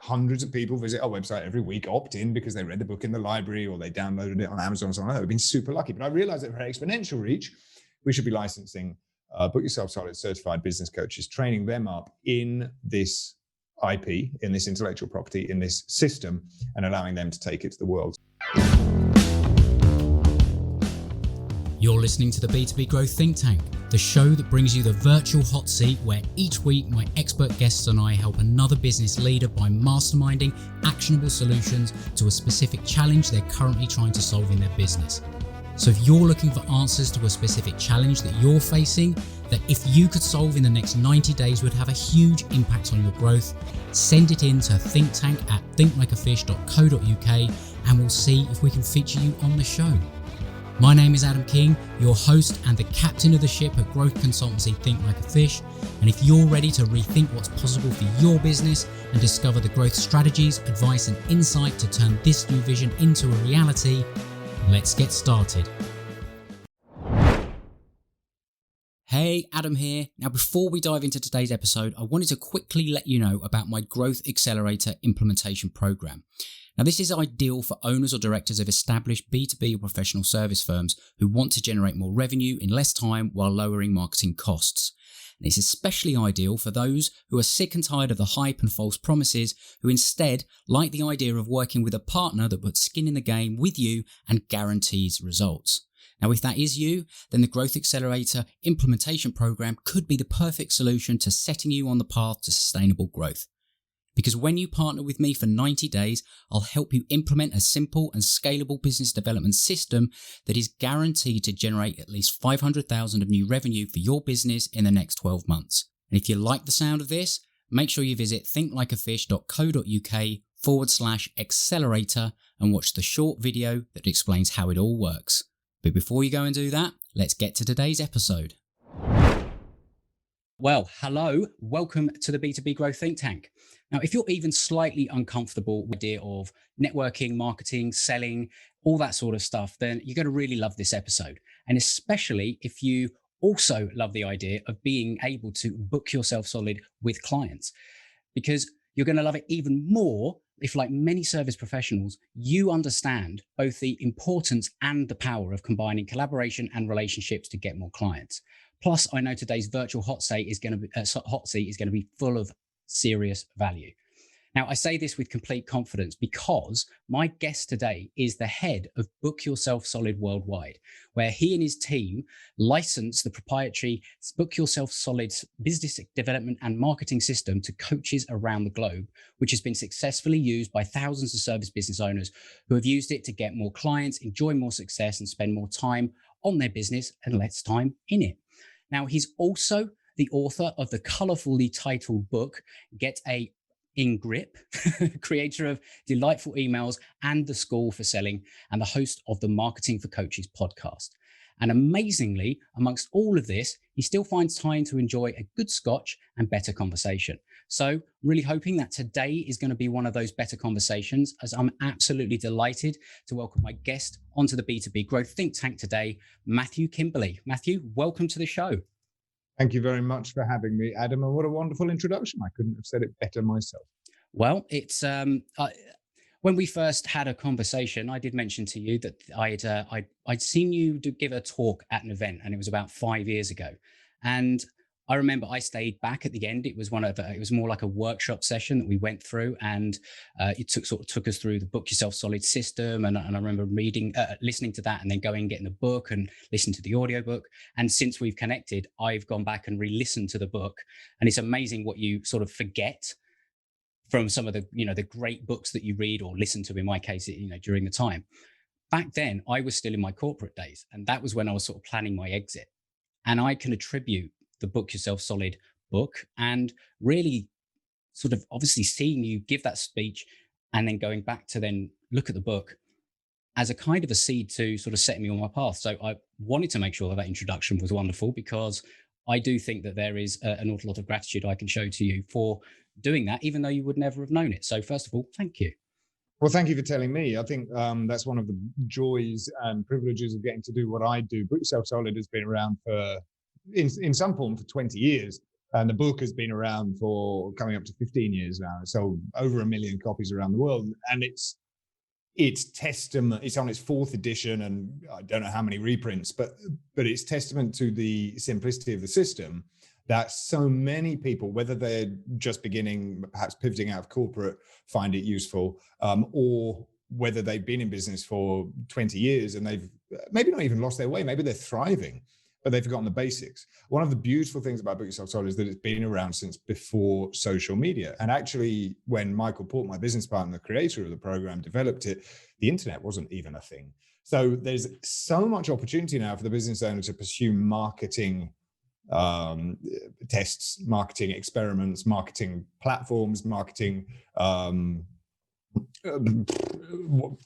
hundreds of people visit our website every week, opt in because they read the book in the library or they downloaded it on Amazon or something like that. We've been super lucky. But I realized that for exponential reach, we should be licensing Book Yourself Solid certified business coaches, training them up in this IP, in this intellectual property, in this system, and allowing them to take it to the world. You're listening to the B2B Growth Think Tank, the show that brings you the virtual hot seat where each week my expert guests and I help another business leader by masterminding actionable solutions to a specific challenge they're currently trying to solve in their business. So if you're looking for answers to a specific challenge that you're facing, that if you could solve in the next 90 days would have a huge impact on your growth, send it in to thinkttank@thinklikeafish.co.uk and we'll see if we can feature you on the show. My name is Adam King, your host and the captain of the ship at growth consultancy Think Like a Fish. And if you're ready to rethink what's possible for your business and discover the growth strategies, advice and insight to turn this new vision into a reality, let's get started. Hey, Adam here. Now, before we dive into today's episode, I wanted to quickly let you know about my Growth Accelerator implementation program. Now, this is ideal for owners or directors of established B2B or professional service firms who want to generate more revenue in less time while lowering marketing costs. And it's especially ideal for those who are sick and tired of the hype and false promises, who instead like the idea of working with a partner that puts skin in the game with you and guarantees results. Now, if that is you, then the Growth Accelerator implementation program could be the perfect solution to setting you on the path to sustainable growth. Because when you partner with me for 90 days, I'll help you implement a simple and scalable business development system that is guaranteed to generate at least $500,000 of new revenue for your business in the next 12 months. And if you like the sound of this, make sure you visit thinklikeafish.co.uk/accelerator and watch the short video that explains how it all works. But before you go and do that, let's get to today's episode. Well, hello, welcome to the B2B Growth Think Tank. Now, if you're even slightly uncomfortable with the idea of networking, marketing, selling, all that sort of stuff, then you're going to really love this episode. And especially if you also love the idea of being able to book yourself solid with clients, because you're going to love it even more if, like many service professionals, you understand both the importance and the power of combining collaboration and relationships to get more clients. Plus, I know today's virtual hot seat is going to be full of serious value. Now, I say this with complete confidence because my guest today is the head of Book Yourself Solid Worldwide, where he and his team license the proprietary Book Yourself Solid business development and marketing system to coaches around the globe, which has been successfully used by thousands of service business owners who have used it to get more clients, enjoy more success, and spend more time on their business and less time in it. Now, he's also the author of the colorfully titled book, Get a In Grip, creator of Delightful Emails and The School for Selling, and the host of the Marketing for Coaches podcast. And amazingly, amongst all of this, he still finds time to enjoy a good scotch and better conversation. So really hoping that today is going to be one of those better conversations, as I'm absolutely delighted to welcome my guest onto the B2B Growth Think Tank today, Matthew Kimberley. Matthew, welcome to the show. Thank you very much for having me, Adam. And what a wonderful introduction. I couldn't have said it better myself. Well, it's when we first had a conversation, I did mention to you that I'd seen you give a talk at an event, and it was about 5 years ago. And I remember I stayed back at the end. It was more like a workshop session that we went through, and it took us through the Book Yourself Solid system. And I remember listening to that, and then going and getting the book and listening to the audiobook. And since we've connected, I've gone back and re-listened to the book, and it's amazing what you sort of forget from some of the, the great books that you read or listen to, in my case, during the time. Back then, I was still in my corporate days, and that was when I was sort of planning my exit. And I can attribute the Book Yourself Solid book and really sort of obviously seeing you give that speech and then going back to then look at the book as a kind of a seed to sort of set me on my path. So I wanted to make sure that introduction was wonderful, because I do think that there is an awful lot of gratitude I can show to you for doing that, even though you would never have known it. So first of all, thank you. Well, thank you for telling me. I think that's one of the joys and privileges of getting to do what I do. Book Yourself Solid has been around in some form for 20 years. And the book has been around for coming up to 15 years now. It's sold over 1 million copies around the world. And it's testament, it's on its 4th edition, and I don't know how many reprints, but it's testament to the simplicity of the system, that so many people, whether they're just beginning, perhaps pivoting out of corporate, find it useful, or whether they've been in business for 20 years and they've maybe not even lost their way, maybe they're thriving, but they've forgotten the basics. One of the beautiful things about Book Yourself Solid is that it's been around since before social media. And actually, when Michael Port, my business partner, the creator of the program, developed it, the internet wasn't even a thing. So there's so much opportunity now for the business owner to pursue marketing tests, marketing experiments, marketing platforms, marketing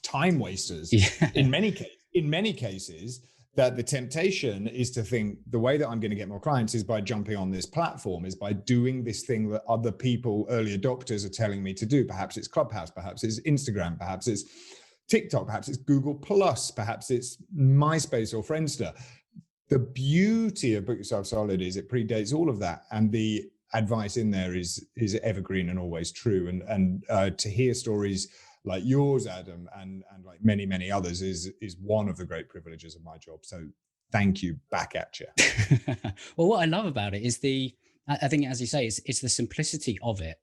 time wasters. Yeah. In many cases, that the temptation is to think the way that I'm going to get more clients is by jumping on this platform, is by doing this thing that other people, early adopters, are telling me to do. Perhaps it's Clubhouse, perhaps it's Instagram, perhaps it's TikTok, perhaps it's Google Plus, perhaps it's MySpace or Friendster. The beauty of Book Yourself Solid is it predates all of that, and the advice in there is evergreen and always true. And to hear stories like yours, Adam, and like many, many others is one of the great privileges of my job. So thank you, back at you. Well, what I love about it is I think, as you say, it's the simplicity of it,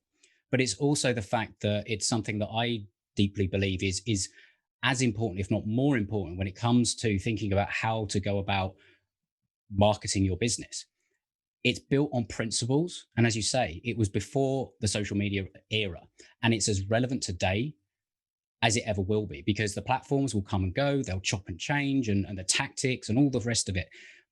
but it's also the fact that it's something that I deeply believe is as important, if not more important, when it comes to thinking about how to go about marketing your business. It's built on principles. And as you say, it was before the social media era, and it's as relevant today as it ever will be, because the platforms will come and go, they'll chop and change, and the tactics and all the rest of it.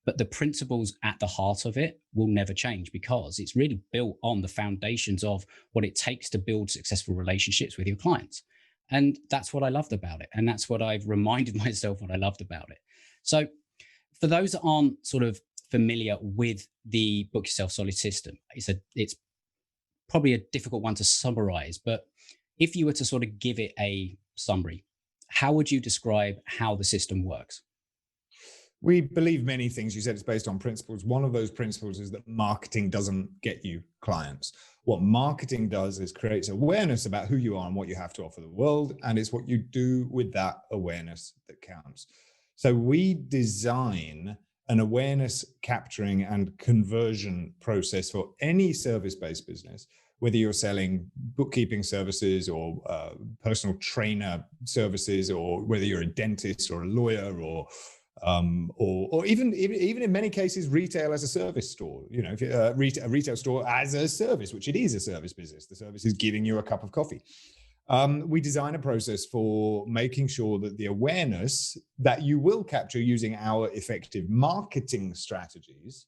But the principles at the heart of it will never change, because it's really built on the foundations of what it takes to build successful relationships with your clients. And that's what I loved about it. And that's what I've reminded myself what I loved about it. So for those that aren't sort of familiar with the Book Yourself Solid system, it's probably a difficult one to summarize, but if you were to sort of give it a summary, how would you describe how the system works? We believe many things. You said it's based on principles. One of those principles is that marketing doesn't get you clients. What marketing does is creates awareness about who you are and what you have to offer the world, and it's what you do with that awareness that counts. So we design an awareness capturing and conversion process for any service-based business, whether you're selling bookkeeping services or personal trainer services, or whether you're a dentist or a lawyer, or even in many cases, retail as a service store. You know, if you're a retail store as a service, which it is a service business. The service is giving you a cup of coffee. We design a process for making sure that the awareness that you will capture using our effective marketing strategies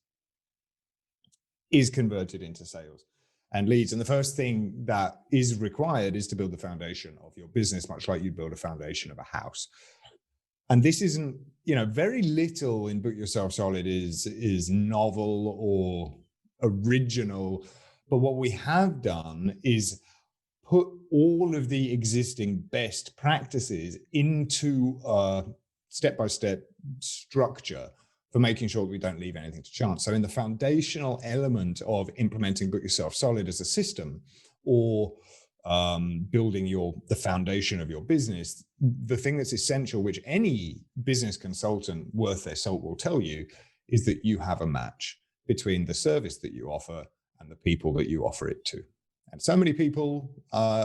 is converted into sales and leads. And the first thing that is required is to build the foundation of your business, much like you build a foundation of a house. And this isn't, very little in Book Yourself Solid is novel or original. But what we have done is put all of the existing best practices into a step-by-step structure for making sure that we don't leave anything to chance. So in the foundational element of implementing Book Yourself Solid as a system, or building the foundation of your business, the thing that's essential, which any business consultant worth their salt will tell you, is that you have a match between the service that you offer and the people that you offer it to. And so many people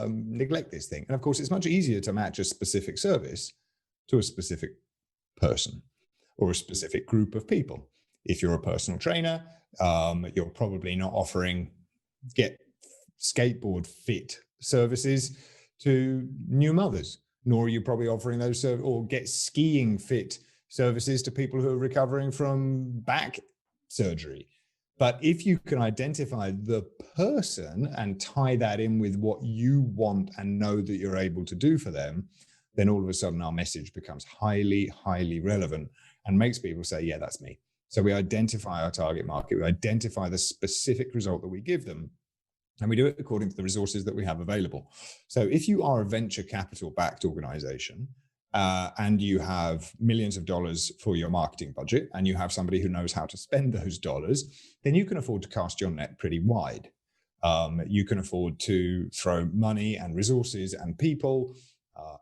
neglect this thing. And of course, it's much easier to match a specific service to a specific person or a specific group of people. If you're a personal trainer, you're probably not offering get skateboard fit services to new mothers, nor are you probably offering those or get skiing fit services to people who are recovering from back surgery. But if you can identify the person and tie that in with what you want and know that you're able to do for them, then all of a sudden our message becomes highly, highly relevant and makes people say, yeah, that's me. So we identify our target market, we identify the specific result that we give them, and we do it according to the resources that we have available. So if you are a venture capital backed organization, and you have millions of dollars for your marketing budget, and you have somebody who knows how to spend those dollars, then you can afford to cast your net pretty wide. You can afford to throw money and resources and people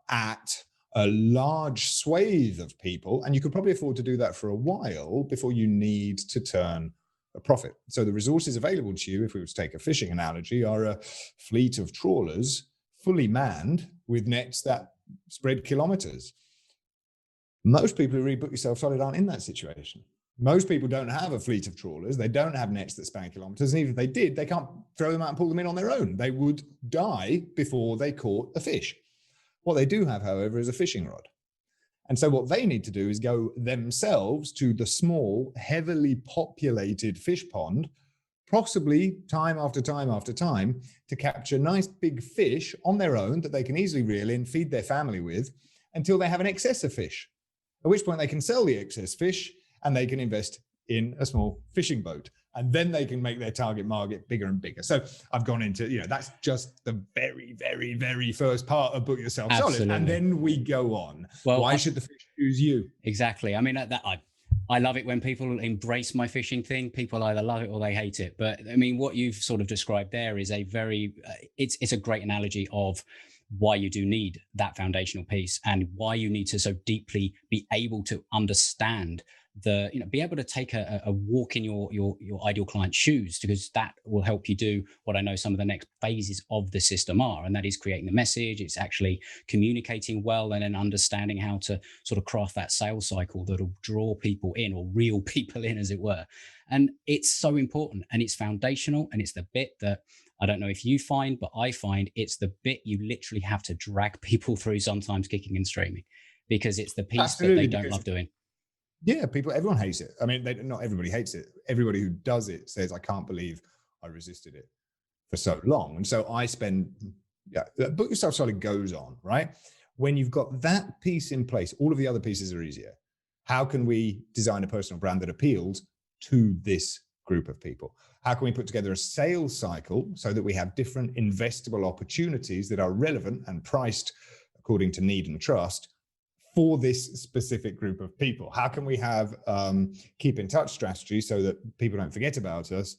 at a large swathe of people, and you could probably afford to do that for a while before you need to turn a profit. So the resources available to you, if we were to take a fishing analogy, are a fleet of trawlers fully manned with nets that spread kilometers. Most people who read Book Yourself Solid aren't in that situation. Most people don't have a fleet of trawlers. They don't have nets that span kilometers. And even if they did, they can't throw them out and pull them in on their own. They would die before they caught a fish. What they do have, however, is a fishing rod. And so what they need to do is go themselves to the small, heavily populated fish pond, possibly time after time after time, to capture nice big fish on their own that they can easily reel in, feed their family with, until they have an excess of fish, at which point they can sell the excess fish and they can invest in a small fishing boat. And then they can make their target market bigger and bigger. So I've gone into, that's just the very, very, very first part of Book Yourself Solid. And then we go on. Well, why should the fish choose you? Exactly. I mean, I love it when people embrace my fishing thing. People either love it or they hate it. But I mean, what you've sort of described there is a very, it's a great analogy of why you do need that foundational piece and why you need to so deeply be able to understand be able to take a walk in your ideal client's shoes, because that will help you do what I know some of the next phases of the system are, and that is creating the message. It's actually communicating well, and then understanding how to sort of craft that sales cycle that'll draw people in, or reel people in, as it were. And it's so important, and it's foundational, and it's the bit that I don't know if you find, but I find it's the bit you literally have to drag people through, sometimes kicking and screaming, because it's the piece Absolutely, that they don't love doing. Yeah, everyone hates it. I mean, not everybody hates it. Everybody who does it says, I can't believe I resisted it for so long. And so I spend, Book Yourself Solid goes on, right? When you've got that piece in place, all of the other pieces are easier. How can we design a personal brand that appeals to this group of people? How can we put together a sales cycle so that we have different investable opportunities that are relevant and priced according to need and trust for this specific group of people? How can we have keep in touch strategy so that people don't forget about us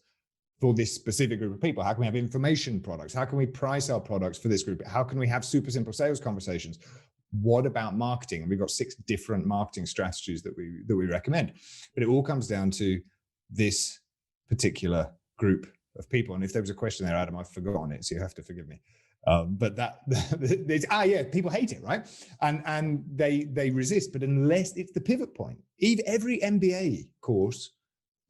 for this specific group of people? How can we have information products? How can we price our products for this group? How can we have super simple sales conversations? What about marketing? And we've got 6 different marketing strategies that we recommend. But it all comes down to this particular group of people. And if there was a question there, Adam, I've forgotten it, so you have to forgive me. But people hate it, right? And they resist. But unless it's the pivot point, every MBA course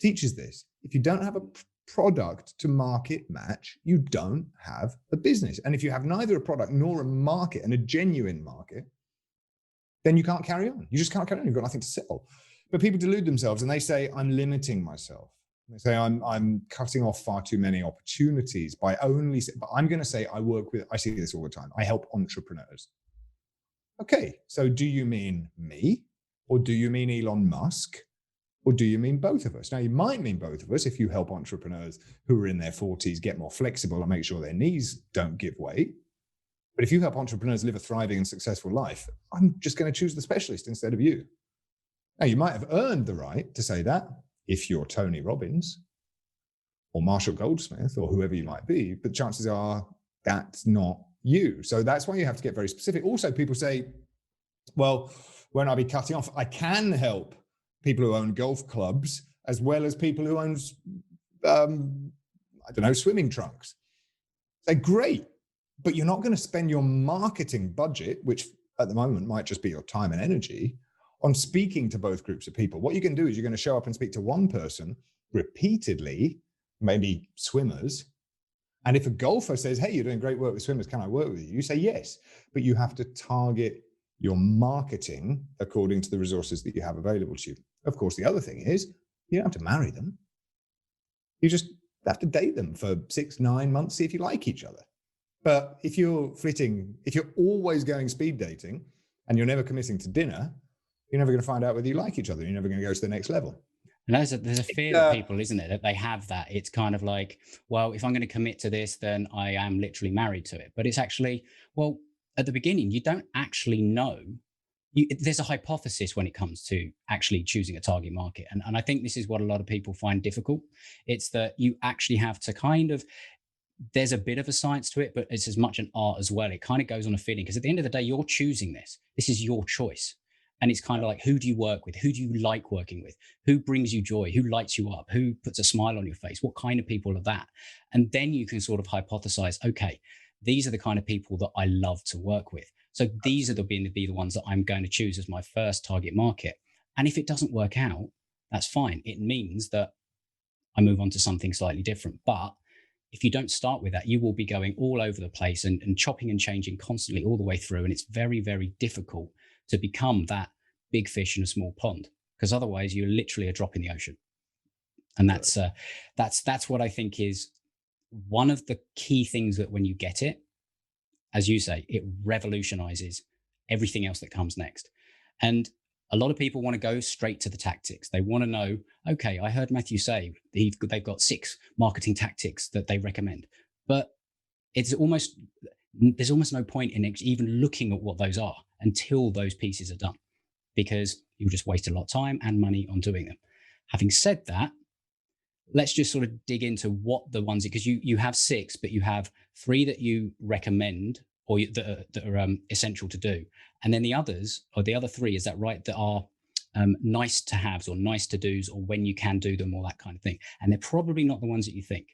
teaches this. If you don't have a product to market match, you don't have a business. And if you have neither a product nor a market, and a genuine market, then you can't carry on. You just can't carry on. You've got nothing to sell. But people delude themselves and they say, I'm limiting myself. They say, I'm cutting off far too many opportunities by only, but I'm going to say I see this all the time. I help entrepreneurs. Okay, so do you mean me, or do you mean Elon Musk, or do you mean both of us? Now, you might mean both of us if you help entrepreneurs who are in their 40s get more flexible and make sure their knees don't give way. But if you help entrepreneurs live a thriving and successful life, I'm just going to choose the specialist instead of you. Now, you might have earned the right to say that if you're Tony Robbins or Marshall Goldsmith or whoever you might be, but chances are that's not you. So that's why you have to get very specific. Also, people say, well, won't I be cutting off? I can help people who own golf clubs as well as people who own, swimming trunks. They're great, but you're not going to spend your marketing budget, which at the moment might just be your time and energy, on speaking to both groups of people. What you can do is you're going to show up and speak to one person repeatedly, maybe swimmers. And if a golfer says, hey, you're doing great work with swimmers, can I work with you? You say yes, but you have to target your marketing according to the resources that you have available to you. Of course, the other thing is you don't have to marry them. You just have to date them for 6-9 months, see if you like each other. But if you're always going speed dating and you're never committing to dinner, you're never going to find out whether you like each other. You're never going to go to the next level. And there's a fear of people, isn't it, that they have that. It's kind of like, well, if I'm going to commit to this, then I am literally married to it. But it's actually, well, at the beginning, you don't actually know there's a hypothesis when it comes to actually choosing a target market. And I think this is what a lot of people find difficult. It's that you actually have to kind of, there's a bit of a science to it, but it's as much an art as well. It kind of goes on a feeling, because at the end of the day, you're choosing this. This is your choice. And it's kind of like, who do you work with? Who do you like working with? Who brings you joy? Who lights you up? Who puts a smile on your face? What kind of people are that? And then you can sort of hypothesize, okay, these are the kind of people that I love to work with. So these are the ones that I'm going to choose as my first target market. And if it doesn't work out, that's fine. It means that I move on to something slightly different. But if you don't start with that, you will be going all over the place and chopping and changing constantly all the way through. And it's very, very difficult to become that big fish in a small pond, because otherwise you're literally a drop in the ocean. And that's what I think is one of the key things, that when you get it, as you say, it revolutionizes everything else that comes next. And a lot of people want to go straight to the tactics. They want to know, okay, I heard Matthew say they've got 6 marketing tactics that they recommend, but there's almost no point in even looking at what those are until those pieces are done, because you'll just waste a lot of time and money on doing them. Having said that, let's just sort of dig into what the ones, because you have 6, but you have 3 that you recommend or that are essential to do. And then the others, or the other 3, is that right, that are nice to haves or nice to do's, or when you can do them, or that kind of thing. And they're probably not the ones that you think.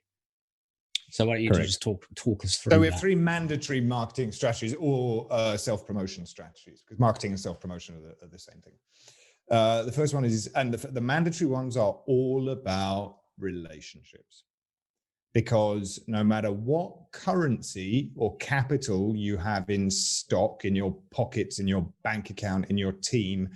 So why don't you just talk us through that? So we have 3 mandatory marketing strategies, or self-promotion strategies, because marketing and self-promotion are the same thing. The first one is, and the mandatory ones are all about relationships, because no matter what currency or capital you have in stock, in your pockets, in your bank account, in your team,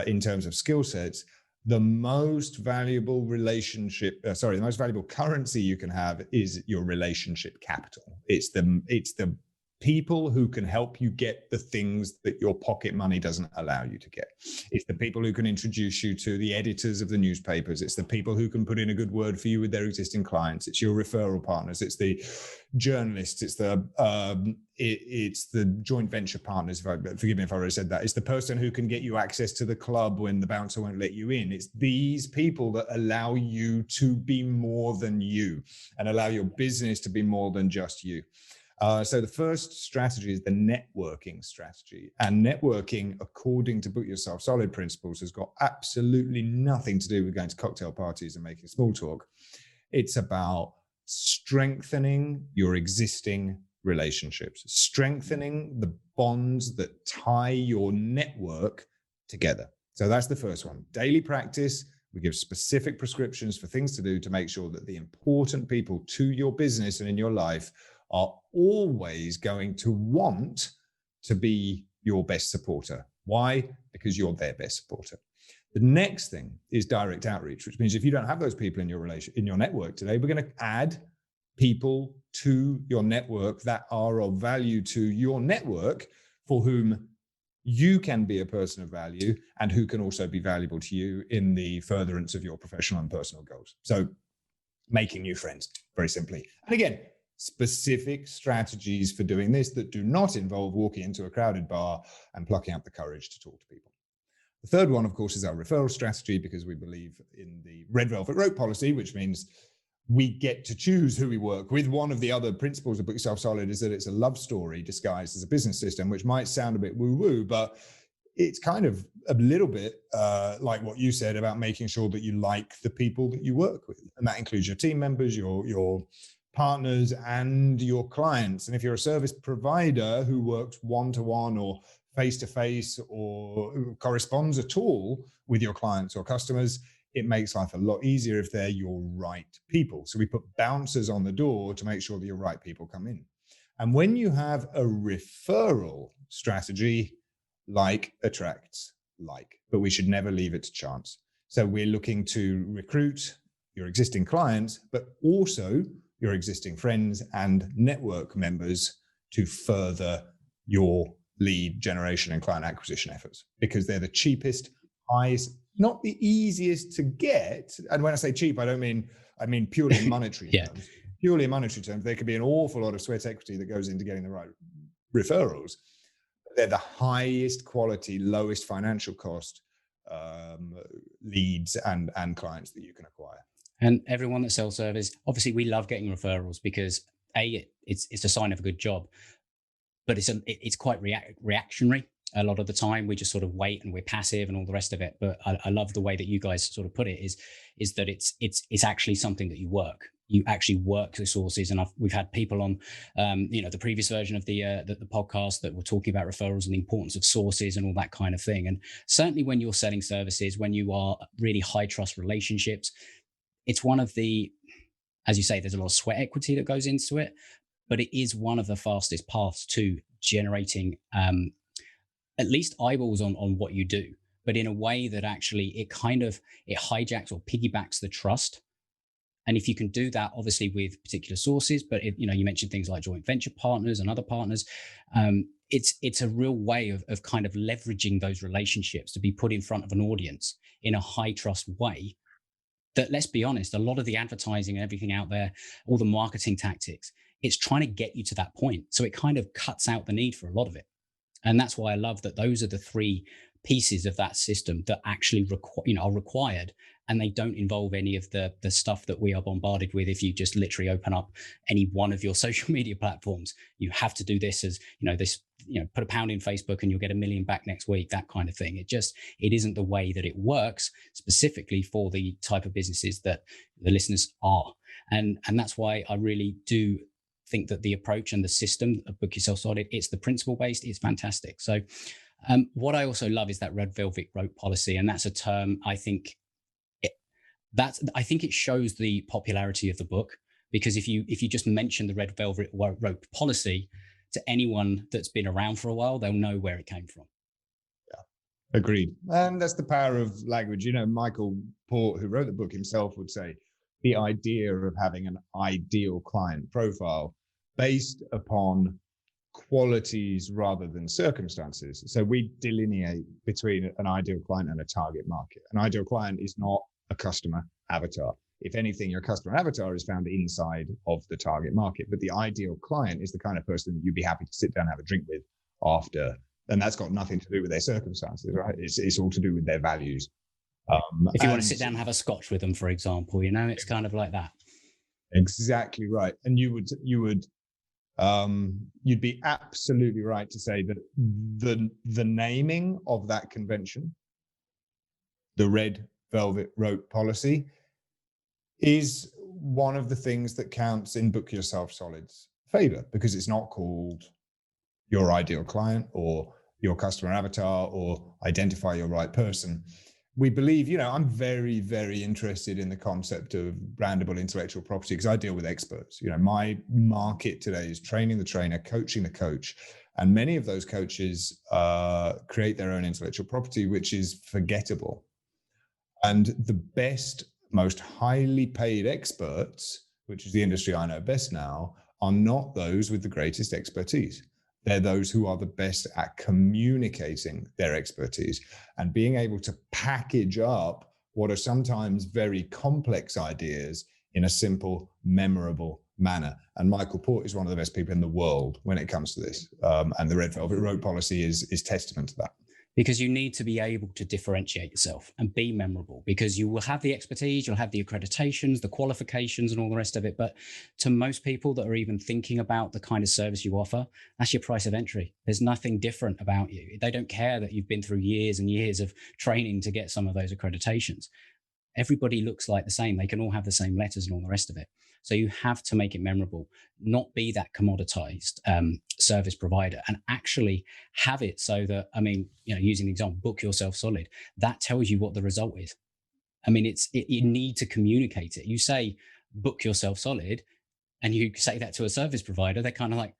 in terms of skill sets, the most valuable the most valuable currency you can have is your relationship capital. It's the people who can help you get the things that your pocket money doesn't allow you to get. It's the people who can introduce you to the editors of the newspapers. It's the people who can put in a good word for you with their existing clients. It's your referral partners. It's the journalists. It's the joint venture partners. Forgive me if I already said that. It's the person who can get you access to the club when the bouncer won't let you in. It's these people that allow you to be more than you and allow your business to be more than just you. So the first strategy is the networking strategy. And networking, according to Book Yourself Solid principles, has got absolutely nothing to do with going to cocktail parties and making small talk. It's about strengthening your existing relationships, strengthening the bonds that tie your network together. So that's the first one. Daily practice. We give specific prescriptions for things to do to make sure that the important people to your business and in your life are always going to want to be your best supporter. Why? Because you're their best supporter. The next thing is direct outreach, which means if you don't have those people in your network today, we're going to add people to your network that are of value to your network, for whom you can be a person of value and who can also be valuable to you in the furtherance of your professional and personal goals. So making new friends, very simply. And again, specific strategies for doing this that do not involve walking into a crowded bar and plucking up the courage to talk to people. The third one, of course, is our referral strategy, because we believe in the red velvet rope policy, which means we get to choose who we work with. One of the other principles of Book Yourself Solid is that it's a love story disguised as a business system, which might sound a bit woo-woo, but it's kind of a little bit like what you said about making sure that you like the people that you work with. And that includes your team members, your partners, and your clients. And if you're a service provider who works one-to-one or face-to-face or corresponds at all with your clients or customers, it makes life a lot easier if they're your right people. So we put bouncers on the door to make sure that your right people come in. And when you have a referral strategy, like attracts like, but we should never leave it to chance. So we're looking to recruit your existing clients, but also your existing friends and network members to further your lead generation and client acquisition efforts, because they're the cheapest, highest, not the easiest to get. And when I say cheap, I mean purely in monetary terms. Purely in monetary terms, there could be an awful lot of sweat equity that goes into getting the right referrals. they're the highest quality, lowest financial cost leads and clients that you can acquire. And everyone that sells service, obviously we love getting referrals because it's a sign of a good job, but it's quite reactionary. A lot of the time we just sort of wait and we're passive and all the rest of it. But I love the way that you guys sort of put it is that it's actually something that you actually work the sources. And we've had people on, the previous version of the podcast that were talking about referrals and the importance of sources and all that kind of thing. And certainly when you're selling services, when you are really high trust relationships, it's one of the, as you say, there's a lot of sweat equity that goes into it, but it is one of the fastest paths to generating at least eyeballs on what you do, but in a way that actually it hijacks or piggybacks the trust. And if you can do that, obviously with particular sources, but you mentioned things like joint venture partners and other partners, it's a real way of kind of leveraging those relationships to be put in front of an audience in a high trust way. That, let's be honest, a lot of the advertising and everything out there, all the marketing tactics, it's trying to get you to that point. So it kind of cuts out the need for a lot of it. And that's why I love that those are the three pieces of that system that actually are required, and they don't involve any of the stuff that we are bombarded with. If you just literally open up any one of your social media platforms, you have to do this as, put £1 in Facebook and you'll get 1 million back next week, that kind of thing. It isn't the way that it works specifically for the type of businesses that the listeners are. And that's why I really do think that the approach and the system of Book Yourself Solid, it's the principle based, it's fantastic. So what I also love is that red velvet rope policy. And that's a term, I think it shows the popularity of the book, because if you just mention the red velvet rope policy to anyone that's been around for a while, they'll know where it came from. Yeah, agreed. And that's the power of language. Michael Port, who wrote the book himself, would say the idea of having an ideal client profile based upon qualities rather than circumstances. So we delineate between an ideal client and a target market. An ideal client is not a customer avatar. If anything, your customer avatar is found inside of the target market, but the ideal client is the kind of person that you'd be happy to sit down and have a drink with after. And that's got nothing to do with their circumstances, right? It's all to do with their values. If you want to sit down and have a scotch with them, for example, it's kind of like that. Exactly right. And you'd be absolutely right to say that the naming of that convention, the red velvet rope policy, is one of the things that counts in Book Yourself Solid's favor, because it's not called your ideal client or your customer avatar or identify your right person. We believe, I'm very, very interested in the concept of brandable intellectual property because I deal with experts. My market today is training the trainer, coaching the coach. And many of those coaches create their own intellectual property, which is forgettable. And the best, most highly paid experts, which is the industry I know best now, are not those with the greatest expertise. They're those who are the best at communicating their expertise and being able to package up what are sometimes very complex ideas in a simple, memorable manner. And Michael Port is one of the best people in the world when it comes to this. And the red velvet rope policy is testament to that. Because you need to be able to differentiate yourself and be memorable, because you will have the expertise, you'll have the accreditations, the qualifications and all the rest of it. But to most people that are even thinking about the kind of service you offer, that's your price of entry. There's nothing different about you. They don't care that you've been through years and years of training to get some of those accreditations. Everybody looks like the same. They can all have the same letters and all the rest of it. So you have to make it memorable, not be that commoditized service provider, and actually have it so that, using the example, Book Yourself Solid, that tells you what the result is. You need to communicate it. You say, Book Yourself Solid, and you say that to a service provider, they're kind of like,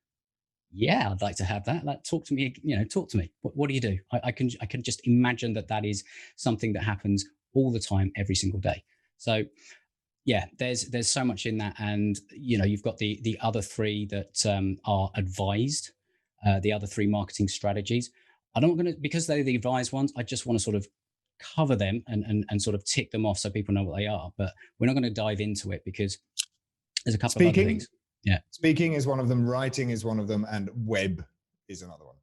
yeah, I'd like to have that. Talk to me, talk to me. What do you do? I can just imagine that is something that happens all the time, every single day. So yeah, there's so much in that. And, you've got the other three that are advised, the other three marketing strategies. I'm not going to, because they're the advised ones, I just want to sort of cover them and sort of tick them off so people know what they are. But we're not going to dive into it because there's a couple of other things. Yeah. Speaking is one of them, writing is one of them, and web is another one.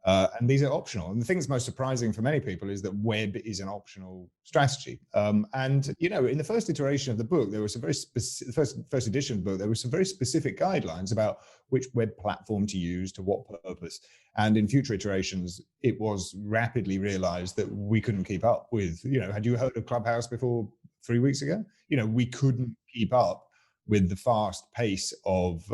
And these are optional. And the thing that's most surprising for many people is that web is an optional strategy. And, you know, in the first iteration of the book, there was some very specific, first edition of the book, there were some very specific guidelines about which web platform to use, to what purpose. And in future iterations, it was rapidly realized that we couldn't keep up with, you know, had you heard of Clubhouse before 3 weeks ago? You know, we couldn't keep up with the fast pace of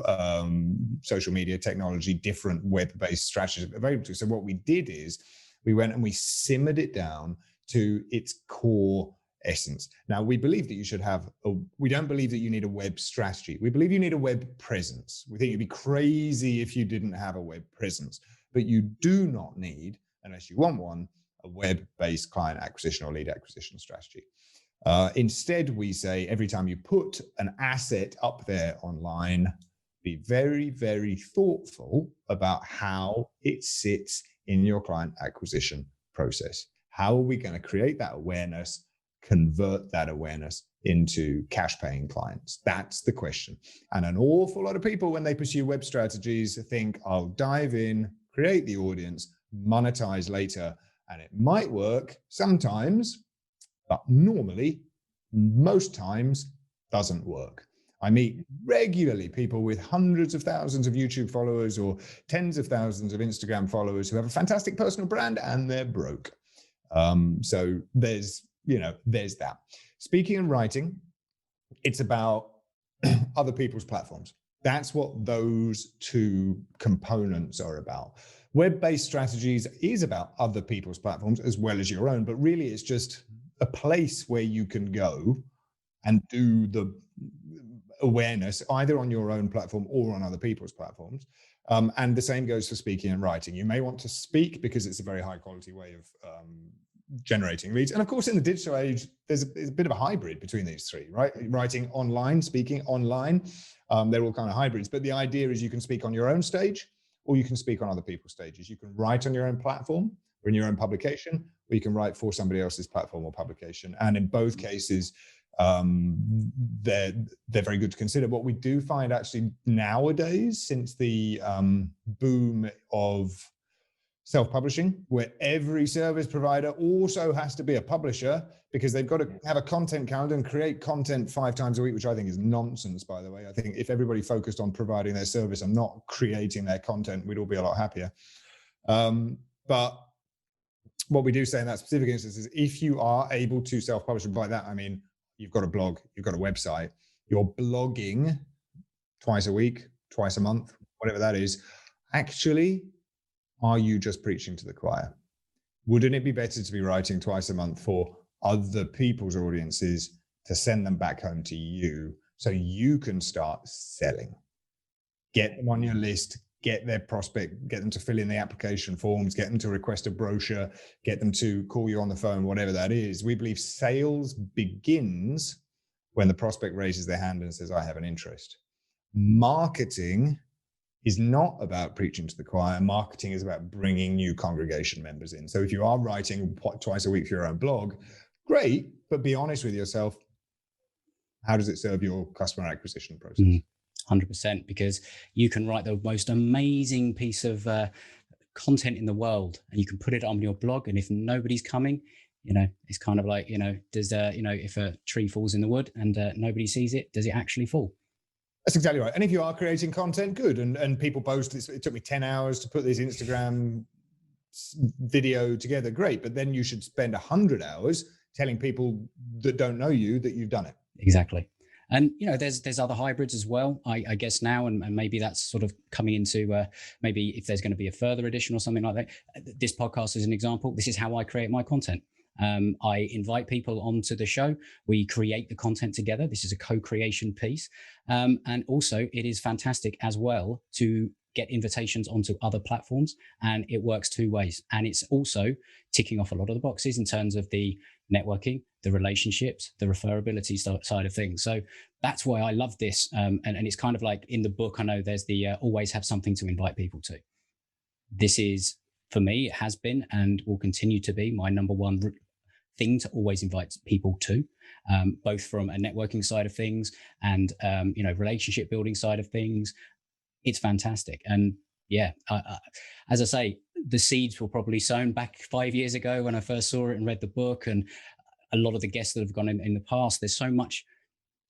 social media technology, different web-based strategies available to us. So what we did is we went and we simmered it down to its core essence. Now, we believe that you should have we don't believe that you need a web strategy. We believe you need a web presence. We think you'd be crazy if you didn't have a web presence, but you do not need, unless you want one, a web-based client acquisition or lead acquisition strategy. Instead, we say every time you put an asset up there online, be very, very thoughtful about how it sits in your client acquisition process. How are we going to create that awareness, convert that awareness into cash paying clients? That's the question. And an awful lot of people, when they pursue web strategies, think, I'll dive in, create the audience, monetize later, and it might work sometimes, but normally, most times, doesn't work. I meet regularly people with hundreds of thousands of YouTube followers or tens of thousands of Instagram followers who have a fantastic personal brand and they're broke. So there's that. Speaking and writing, it's about other people's platforms. That's what those two components are about. Web-based strategies is about other people's platforms as well as your own, but really it's just a place where you can go and do the awareness either on your own platform or on other people's platforms. And the same goes for speaking and writing. You may want to speak because it's a very high quality way of generating leads. And of course, in the digital age, there's a bit of a hybrid between these three, right? Writing online, speaking online, they're all kind of hybrids. But the idea is you can speak on your own stage or you can speak on other people's stages. You can write on your own platform or in your own publication, or you can write for somebody else's platform or publication. And in both cases, they're very good to consider. What we do find actually nowadays, since the boom of self-publishing, where every service provider also has to be a publisher because they've got to have a content calendar and create content 5 times a week, which I think is nonsense, by the way. I think if everybody focused on providing their service and not creating their content, we'd all be a lot happier. But what we do say in that specific instance is if you are able to self-publish, and by that I mean you've got a blog, you've got a website, you're blogging twice a week, twice a month, whatever that is, actually, are you just preaching to the choir? Wouldn't it be better to be writing twice a month for other people's audiences to send them back home to you so you can start selling? Get them on your list, get their prospect, get them to fill in the application forms, get them to request a brochure, get them to call you on the phone, whatever that is. We believe sales begins when the prospect raises their hand and says, I have an interest. Marketing is not about preaching to the choir. Marketing is about bringing new congregation members in. So if you are writing twice a week for your own blog, great, but be honest with yourself. How does it serve your customer acquisition process? 100%, because you can write the most amazing piece of content in the world and you can put it on your blog. And if nobody's coming, it's kind of like, does if a tree falls in the wood and nobody sees it, does it actually fall? That's exactly right. And if you are creating content, good. And people post, it took me 10 hours to put this Instagram video together, great. But then you should spend 100 hours telling people that don't know you that you've done it. Exactly. And, there's other hybrids as well, I guess now, and maybe that's sort of coming into maybe if there's going to be a further edition or something like that. This podcast is an example. This is how I create my content. I invite people onto the show. We create the content together. This is a co-creation piece. And also it is fantastic as well to get invitations onto other platforms, and it works 2 ways. And it's also ticking off a lot of the boxes in terms of the networking, the relationships, the referability side of things. So that's why I love this. And it's kind of like in the book, I know there's the always have something to invite people to. This is, for me, it has been and will continue to be my number one thing to always invite people to, both from a networking side of things and, relationship building side of things. It's fantastic. And yeah, as I say, the seeds were probably sown back 5 years ago when I first saw it and read the book, and a lot of the guests that have gone in the past. There's so much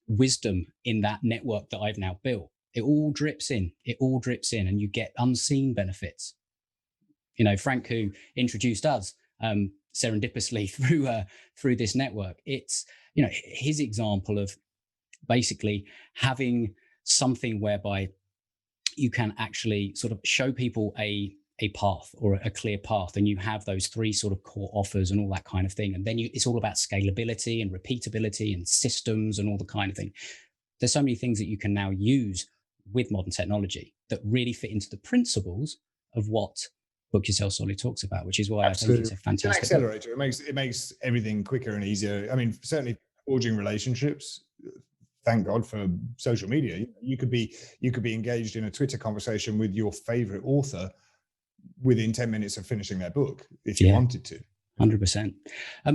wisdom in that network that I've now built. It all drips in. It all drips in, and you get unseen benefits. You know, Frank, who introduced us serendipitously through this network, it's, you know, his example of basically having something whereby you can actually sort of show people a path or a clear path, and you have those 3 sort of core offers and all that kind of thing. And then it's all about scalability and repeatability and systems and all the kind of thing. There's so many things that you can now use with modern technology that really fit into the principles of what Book Yourself Solid talks about, which is why Absolutely. I think it's a fantastic It's an accelerator. It makes everything quicker and easier. I mean, certainly forging relationships. Thank God for social media. You could be engaged in a Twitter conversation with your favorite author within 10 minutes of finishing their book, if you wanted to. 100%.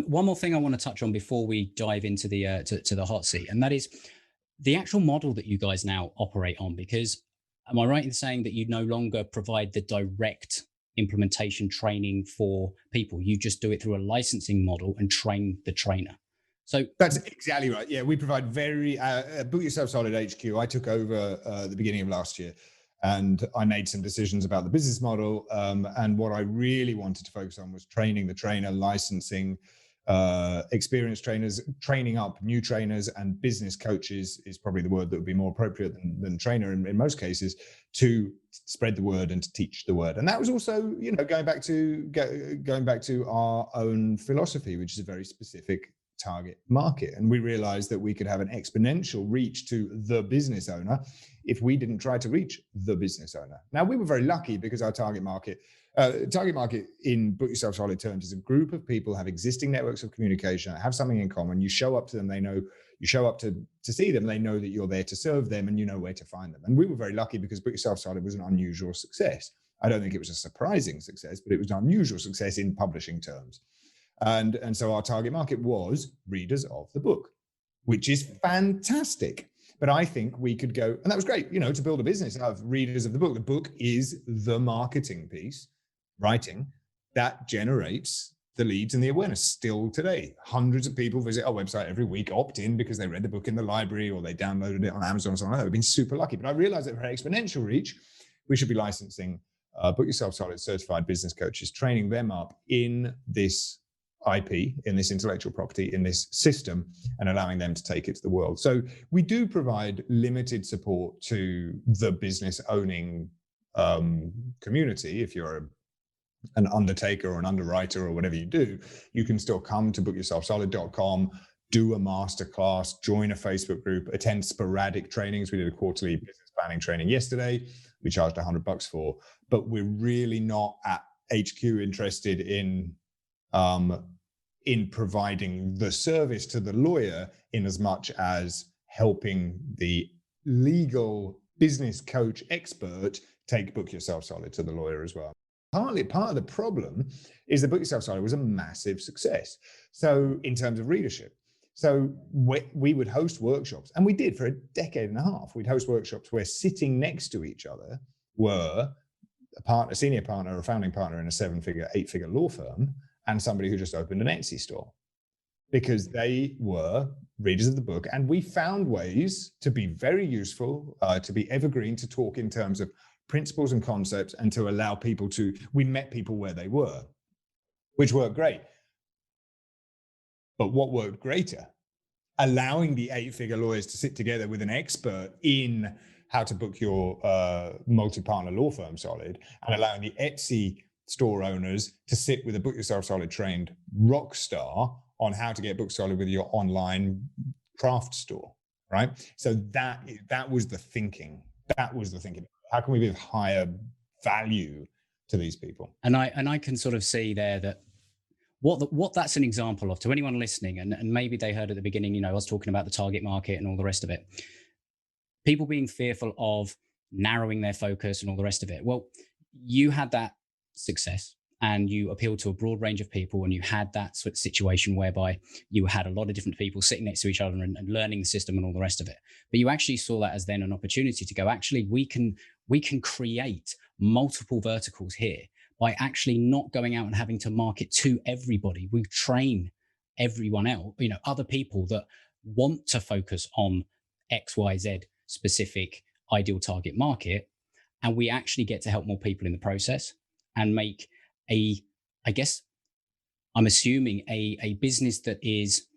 One more thing I want to touch on before we dive into the to the hot seat, and that is the actual model that you guys now operate on. Because am I right in saying that you no longer provide the direct implementation training for people? You just do it through a licensing model and train the trainer. So that's exactly right. Yeah, we provide Book Yourself Solid HQ. I took over the beginning of last year, and I made some decisions about the business model. And what I really wanted to focus on was training the trainer, licensing experienced trainers, training up new trainers, and business coaches is probably the word that would be more appropriate than trainer in most cases, to spread the word and to teach the word. And that was also, you know, going back to our own philosophy, which is a very specific target market. And we realized that we could have an exponential reach to the business owner if we didn't try to reach the business owner. Now, we were very lucky because our target market in Book Yourself Solid terms is a group of people who have existing networks of communication, have something in common. You show up to them, they know, you show up to see them, they know that you're there to serve them, and you know where to find them. And we were very lucky because Book Yourself Solid was an unusual success. I don't think it was a surprising success, but it was an unusual success in publishing terms. And so our target market was readers of the book, which is fantastic. But I think we could go, and that was great, you know, to build a business of readers of the book. The book is the marketing piece, writing, that generates the leads and the awareness still today. Hundreds of people visit our website every week, opt in because they read the book in the library or they downloaded it on Amazon or something like that. We've been super lucky. But I realized that for exponential reach, we should be licensing Book Yourself Solid certified business coaches, training them up in this IP, in this intellectual property, in this system, and allowing them to take it to the world. So we do provide limited support to the business owning community. If you're an undertaker or an underwriter or whatever you do, you can still come to bookyourselfsolid.com, do a masterclass, join a Facebook group, attend sporadic trainings. We did a quarterly business planning training yesterday. We charged $100 for, but we're really not at HQ interested in providing the service to the lawyer in as much as helping the legal business coach expert take Book Yourself Solid to the lawyer as well. Part of the problem is that Book Yourself Solid was a massive success. So in terms of readership, so we would host workshops, and we did for a decade and a half. We'd host workshops where sitting next to each other were a senior partner or a founding partner in a 7-figure, 8-figure law firm, and somebody who just opened an Etsy store, because they were readers of the book. And we found ways to be very useful, to be evergreen, to talk in terms of principles and concepts, and to allow people we met people where they were, which worked great. But what worked greater? Allowing the 8-figure lawyers to sit together with an expert in how to book your multi-partner law firm solid, and allowing the Etsy store owners to sit with a Book Yourself Solid trained rock star on how to get book solid with your online craft store, right? So that was the thinking. That was the thinking. How can we give higher value to these people? And I can sort of see there that what that's an example of, to anyone listening, and maybe they heard at the beginning, you know, I was talking about the target market and all the rest of it. People being fearful of narrowing their focus and all the rest of it. Well, you had that success and you appealed to a broad range of people, and you had that sort of situation whereby you had a lot of different people sitting next to each other and learning the system and all the rest of it. But you actually saw that as then an opportunity to go, actually, we can create multiple verticals here by actually not going out and having to market to everybody. We train everyone else, other people that want to focus on XYZ specific ideal target market. And we actually get to help more people in the process and make I guess I'm assuming a business that is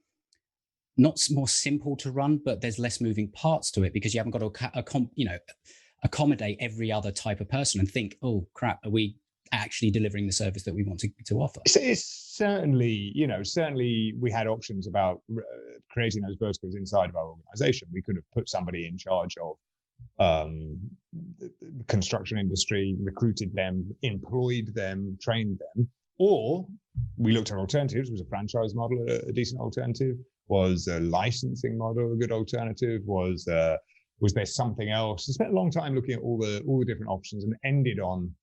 not more simple to run, but there's less moving parts to it because you haven't got to accommodate every other type of person and think, oh crap, are we actually delivering the service that we want to offer? It's certainly, certainly we had options about creating those verticals inside of our organization. We could have put somebody in charge of the construction industry, recruited them, employed them, trained them, or we looked at alternatives. Was a franchise model a decent alternative? Was a licensing model a good alternative? Was there something else? I spent a long time looking at all the different options and ended on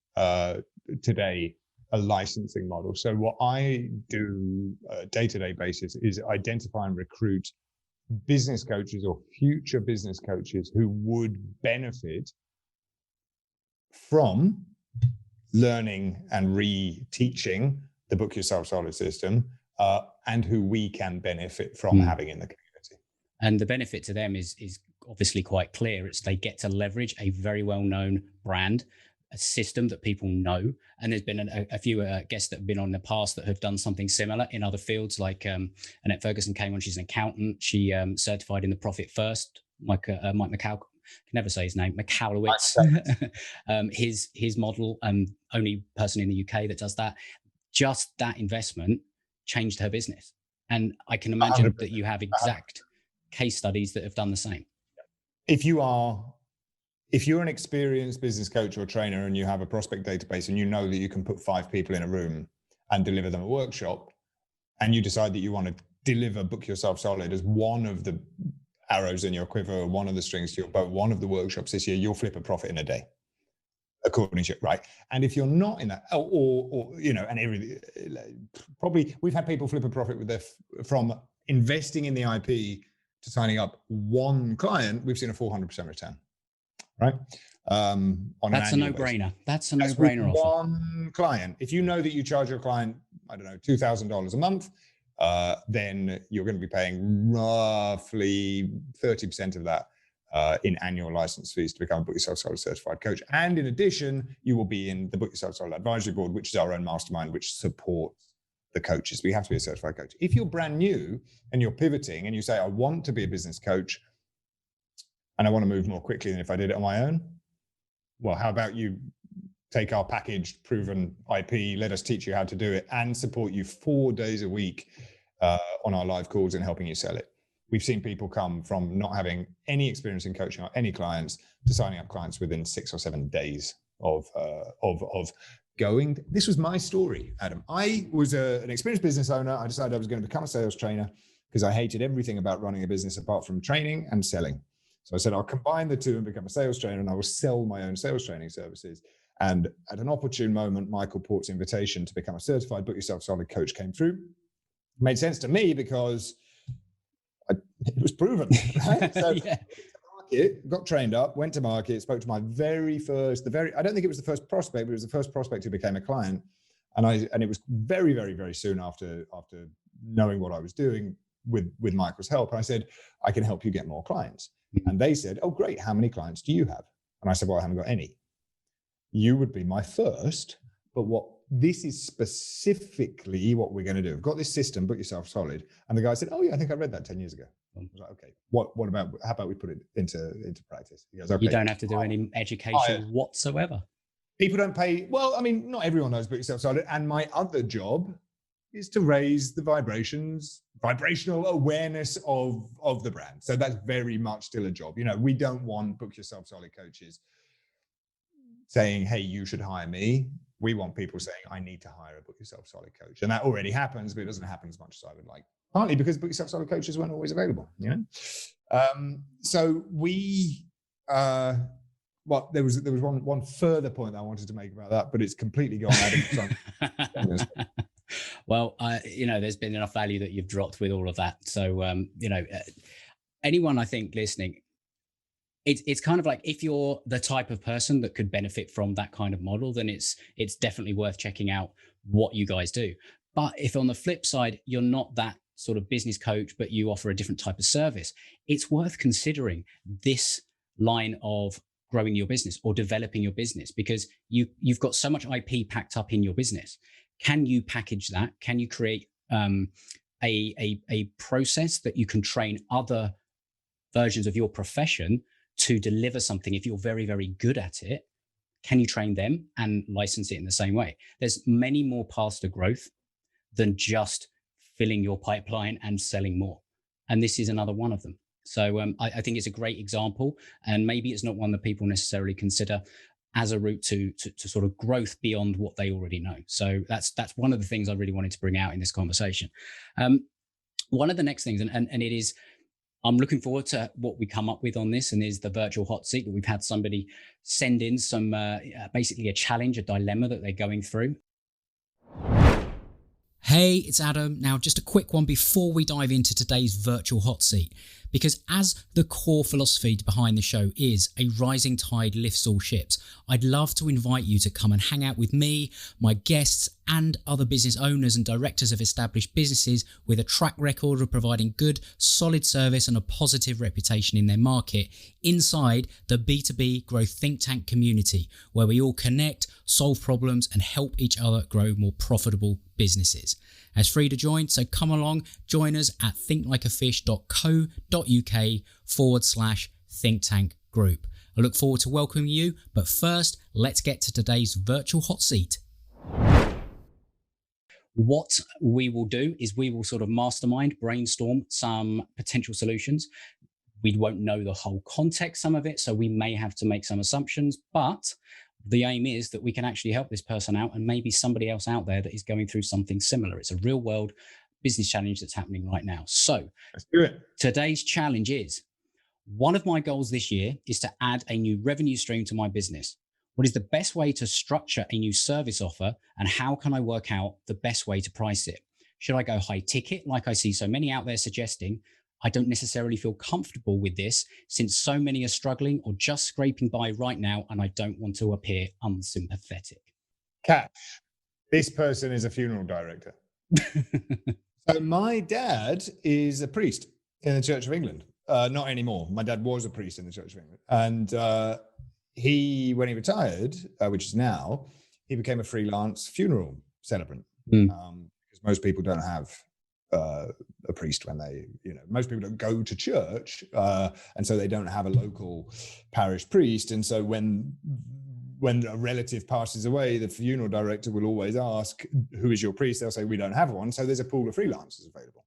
today a licensing model. So what I do day-to-day basis is identify and recruit business coaches or future business coaches who would benefit from learning and re-teaching the Book Yourself Solid system, and who we can benefit from having in the community. And the benefit to them is obviously quite clear. It's they get to leverage a very well-known brand, a system that people know. And there's been a few guests that have been on in the past that have done something similar in other fields, like Annette Ferguson came on. She's an accountant. She certified in the Profit First. Mike McCall, can never say his name, McCallowitz. His model, only person in the UK that does that. Just that investment changed her business. And I can imagine 100%. That you have exact case studies that have done the same. If you're an experienced business coach or trainer and you have a prospect database and you know that you can put 5 people in a room and deliver them a workshop, and you decide that you want to deliver Book Yourself Solid as one of the arrows in your quiver, or one of the strings to your bow, one of the workshops this year, you'll flip a profit in a day, according to you, right? And if you're not in that, or and everything, probably we've had people flip a profit with from investing in the IP to signing up one client, we've seen a 400% return. Right. That's a no-brainer. That's a no-brainer offer. One client. If you know that you charge your client, I don't know, $2,000 a month, then you're going to be paying roughly 30% of that in annual license fees to become a Book Yourself Solid certified coach. And in addition, you will be in the Book Yourself Solid advisory board, which is our own mastermind, which supports the coaches. We have to be a certified coach. If you're brand new and you're pivoting and you say, I want to be a business coach, and I want to move more quickly than if I did it on my own, well, how about you take our packaged, proven IP, let us teach you how to do it, and support you 4 days a week on our live calls and helping you sell it. We've seen people come from not having any experience in coaching or any clients to signing up clients within 6 or 7 days of going. This was my story, Adam. I was an experienced business owner. I decided I was going to become a sales trainer because I hated everything about running a business apart from training and selling. So I said, I'll combine the two and become a sales trainer, and I will sell my own sales training services. And at an opportune moment, Michael Port's invitation to become a certified Book Yourself Solid coach came through. It made sense to me because it was proven, right? So yeah. Market, got trained up, went to market, spoke to my very first, I don't think it was the first prospect, but it was the first prospect who became a client. And it was very, very, very soon after knowing what I was doing with Michael's help. And I said, I can help you get more clients. And they said, oh, great. How many clients do you have? And I said, well, I haven't got any. You would be my first, but this is specifically what we're going to do. I've got this system, Book Yourself Solid. And the guy said, oh yeah, I think I read that 10 years ago. I was like, okay, how about we put it into practice? He goes, okay. You don't have to do any education whatsoever. People don't pay. Well, I mean, not everyone knows Book Yourself Solid. And my other job is to raise the vibrational awareness of the brand. So that's very much still a job. We don't want Book Yourself Solid coaches saying, hey, you should hire me. We want people saying, I need to hire a Book Yourself Solid coach. And that already happens, but it doesn't happen as much as I would like. Partly because Book Yourself Solid coaches weren't always available, So we, there was one further point that I wanted to make about that, but it's completely gone out of Well, there's been enough value that you've dropped with all of that. So, anyone I think listening, it's kind of like, if you're the type of person that could benefit from that kind of model, then it's definitely worth checking out what you guys do. But if on the flip side, you're not that sort of business coach, but you offer a different type of service, it's worth considering this line of growing your business or developing your business, because you've got so much IP packed up in your business. Can you package that? Can you create a process that you can train other versions of your profession to deliver something? If you're very, very good at it, can you train them and license it in the same way? There's many more paths to growth than just filling your pipeline and selling more. And this is another one of them. So I think it's a great example, and maybe it's not one that people necessarily consider as a route to sort of growth beyond what they already know. So that's one of the things I really wanted to bring out in this conversation. One of the next things, and it is, I'm looking forward to what we come up with on this, and is the virtual hot seat. We've had somebody send in some basically a challenge, a dilemma that they're going through. Hey, it's Adam. Now, just a quick one before we dive into today's virtual hot seat, because as the core philosophy behind the show is a rising tide lifts all ships, I'd love to invite you to come and hang out with me, my guests, and other business owners and directors of established businesses with a track record of providing good, solid service and a positive reputation in their market inside the B2B Growth Think Tank community, where we all connect, solve problems, and help each other grow more profitable businesses. It's free to join, so come along, join us at thinklikeafish.co.uk/think tank group. I look forward to welcoming you, but first, let's get to today's virtual hot seat. What we will do is we will sort of mastermind, brainstorm some potential solutions. We won't know the whole context, some of it, so we may have to make some assumptions, but the aim is that we can actually help this person out, and maybe somebody else out there that is going through something similar. It's a real world business challenge that's happening right now. So let's do it. Today's challenge is, one of my goals this year is to add a new revenue stream to my business. What is the best way to structure a new service offer, and how can I work out the best way to price it? Should I go high ticket, like I see so many out there suggesting? I don't necessarily feel comfortable with this, since so many are struggling or just scraping by right now, and I don't want to appear unsympathetic. Catch. This person is a funeral director. So my dad is a priest in the Church of England. Not anymore. My dad was a priest in the Church of England. And when he retired, which is now, he became a freelance funeral celebrant. Because most people don't have a priest when they, most people don't go to church, and so they don't have a local parish priest. And so when a relative passes away, the funeral director will always ask, who is your priest? They'll say, we don't have one. So there's a pool of freelancers available.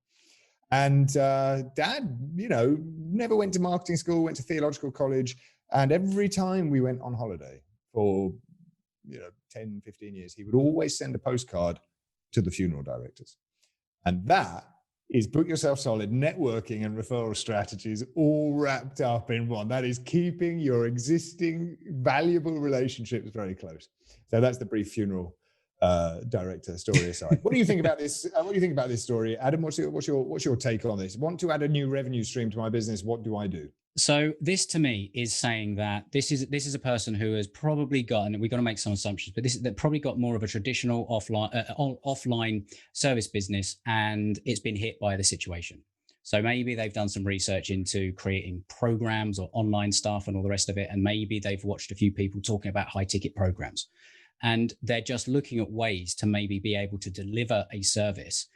And Dad, never went to marketing school, went to theological college. And every time we went on holiday for 10, 15 years, he would always send a postcard to the funeral directors. And that is Book Yourself Solid, networking and referral strategies all wrapped up in one. That is keeping your existing valuable relationships very close. So that's the brief funeral director story aside. What do you think about this? What do you think about this story, Adam? What's your take on this? Want to add a new revenue stream to my business? What do I do? So this to me is saying that this is a person who has probably got, and we've got to make some assumptions, but they've probably got more of a traditional offline service business, and it's been hit by the situation. So maybe they've done some research into creating programs or online stuff and all the rest of it, and maybe they've watched a few people talking about high ticket programs, and they're just looking at ways to maybe be able to deliver a service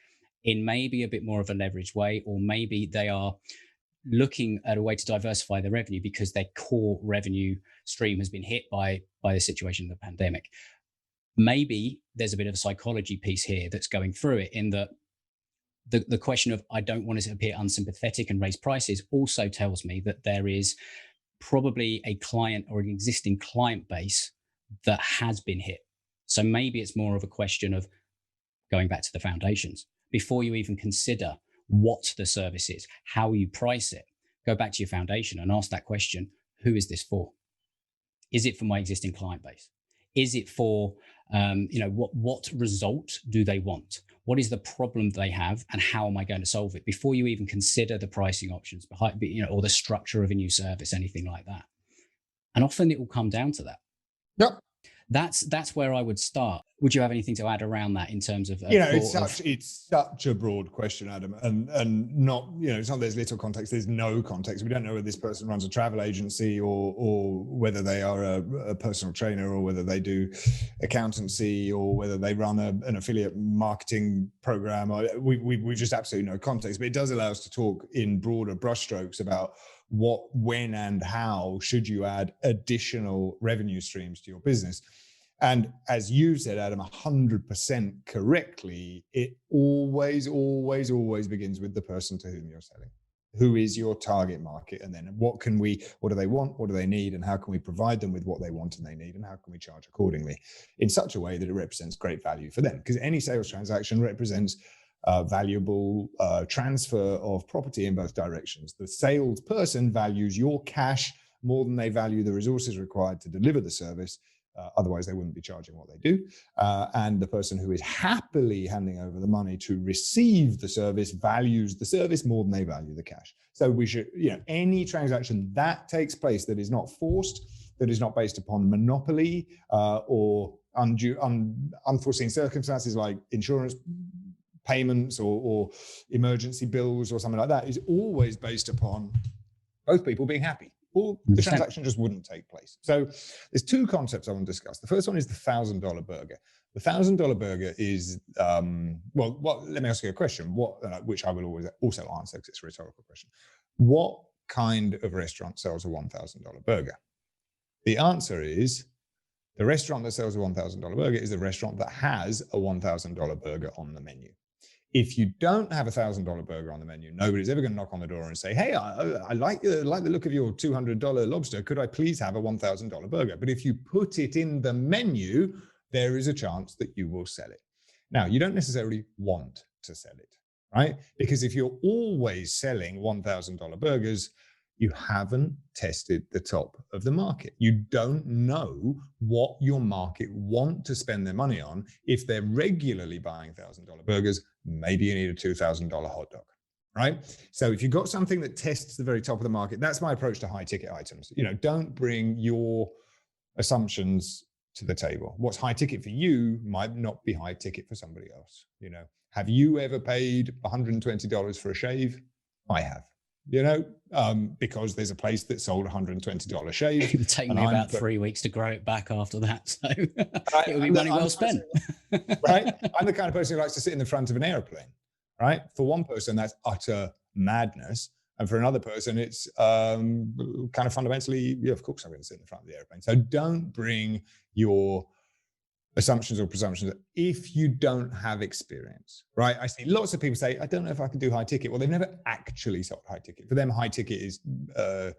in maybe a bit more of a leveraged way, or maybe they are looking at a way to diversify their revenue because their core revenue stream has been hit by the situation of the pandemic. Maybe there's a bit of a psychology piece here that's going through it, in that the question of, I don't want to appear unsympathetic and raise prices, also tells me that there is probably a client or an existing client base that has been hit. So maybe it's more of a question of going back to the foundations before you even consider what the service is, how you price it. Go back to your foundation and ask that question: who is this for? Is it for my existing client base? Is it for, what result do they want? What is the problem they have, and how am I going to solve it? Before you even consider the pricing options behind, or the structure of a new service, anything like that. And often it will come down to that. Yep. That's where I would start. Would you have anything to add around that in terms of it's such a broad question, Adam, and not, it's not there's little context, there's no context. We don't know whether this person runs a travel agency or whether they are a personal trainer, or whether they do accountancy, or whether they run an affiliate marketing program. We just absolutely no context, but it does allow us to talk in broader brushstrokes about what, when, and how should you add additional revenue streams to your business. And as you said, Adam, 100% correctly, it always begins with the person to whom you're selling. Who is your target market? And then what do they want? What do they need? And how can we provide them with what they want and they need? And how can we charge accordingly in such a way that it represents great value for them? Because any sales transaction represents valuable transfer of property in both directions. The salesperson values your cash more than they value the resources required to deliver the service. Otherwise, they wouldn't be charging what they do. And the person who is happily handing over the money to receive the service values the service more than they value the cash. So we should, any transaction that takes place that is not forced, that is not based upon monopoly or unforeseen circumstances like insurance payments or emergency bills or something like that, is always based upon both people being happy, or the transaction just wouldn't take place. So there's two concepts I want to discuss. The first one is the $1,000 burger. The $1,000 burger is, let me ask you a question, which I will always also answer because it's a rhetorical question. What kind of restaurant sells a $1,000 burger? The answer is the restaurant that sells a $1,000 burger is the restaurant that has a $1,000 burger on the menu. If you don't have a $1,000 burger on the menu, nobody's ever going to knock on the door and say, hey, I like the look of your $200 lobster. Could I please have a $1,000 burger? But if you put it in the menu, there is a chance that you will sell it. Now, you don't necessarily want to sell it, right? Because if you're always selling $1,000 burgers, you haven't tested the top of the market. You don't know what your market want to spend their money on. If they're regularly buying $1,000 burgers, maybe you need a $2,000 hot dog, right? So if you've got something that tests the very top of the market, that's my approach to high ticket items. Don't bring your assumptions to the table. What's high ticket for you might not be high ticket for somebody else. Have you ever paid $120 for a shave? I have. Because there's a place that sold $120 shave. It would take me about 3 weeks to grow it back after that. So it would be money well spent. Right? I'm the kind of person who likes to sit in the front of an airplane, right? For one person, that's utter madness. And for another person, it's kind of fundamentally, of course I'm going to sit in the front of the airplane. So don't bring your assumptions or presumptions if you don't have experience, right? I see lots of people say, I don't know if I can do high ticket. Well, they've never actually sold high ticket. For them, high ticket is, a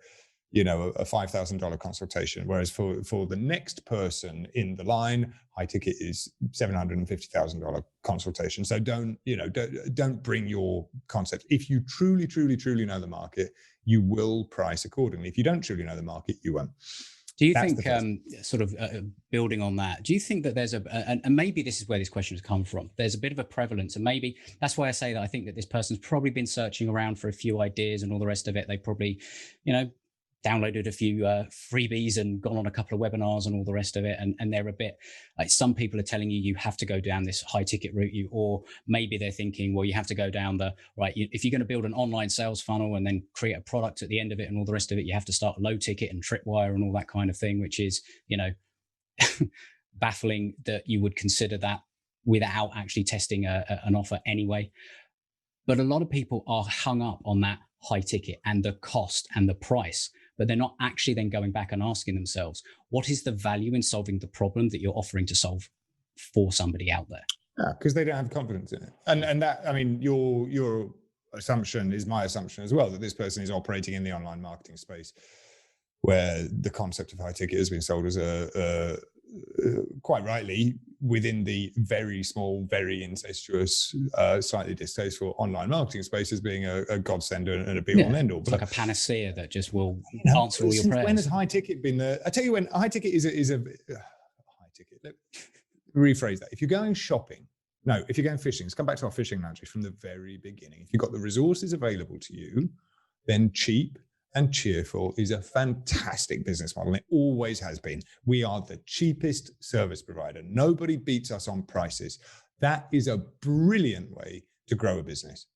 $5,000 consultation. Whereas for the next person in the line, high ticket is $750,000 consultation. So don't bring your concept. If you truly, truly, truly know the market, you will price accordingly. If you don't truly know the market, you won't. Do you think, building on that, do you think that there's and maybe this is where this question has come from, there's a bit of a prevalence, and maybe that's why I say that I think that this person's probably been searching around for a few ideas and all the rest of it. They probably, downloaded a few freebies and gone on a couple of webinars and all the rest of it. And they're a bit like, some people are telling you have to go down this high ticket route, or maybe they're thinking, well, you have to go down if you're going to build an online sales funnel and then create a product at the end of it and all the rest of it, you have to start low ticket and tripwire and all that kind of thing, which is, baffling that you would consider that without actually testing an offer anyway. But a lot of people are hung up on that high ticket and the cost and the price, but they're not actually then going back and asking themselves, what is the value in solving the problem that you're offering to solve for somebody out there? Yeah, because they don't have confidence in it. And that, your assumption is my assumption as well, that this person is operating in the online marketing space where the concept of high ticket has been sold as quite rightly, within the very small, very incestuous, slightly distasteful online marketing space as being a godsend and a be-all and end-all. It's like a panacea that just will answer all your prayers. When has high ticket been I tell you when high ticket is a high ticket. Let me rephrase that. If you're going shopping, if you're going fishing, let's come back to our fishing analogy from the very beginning. If you've got the resources available to you, then cheap and cheerful is a fantastic business model. It always has been. We are the cheapest service provider. Nobody beats us on prices. That is a brilliant way to grow a business.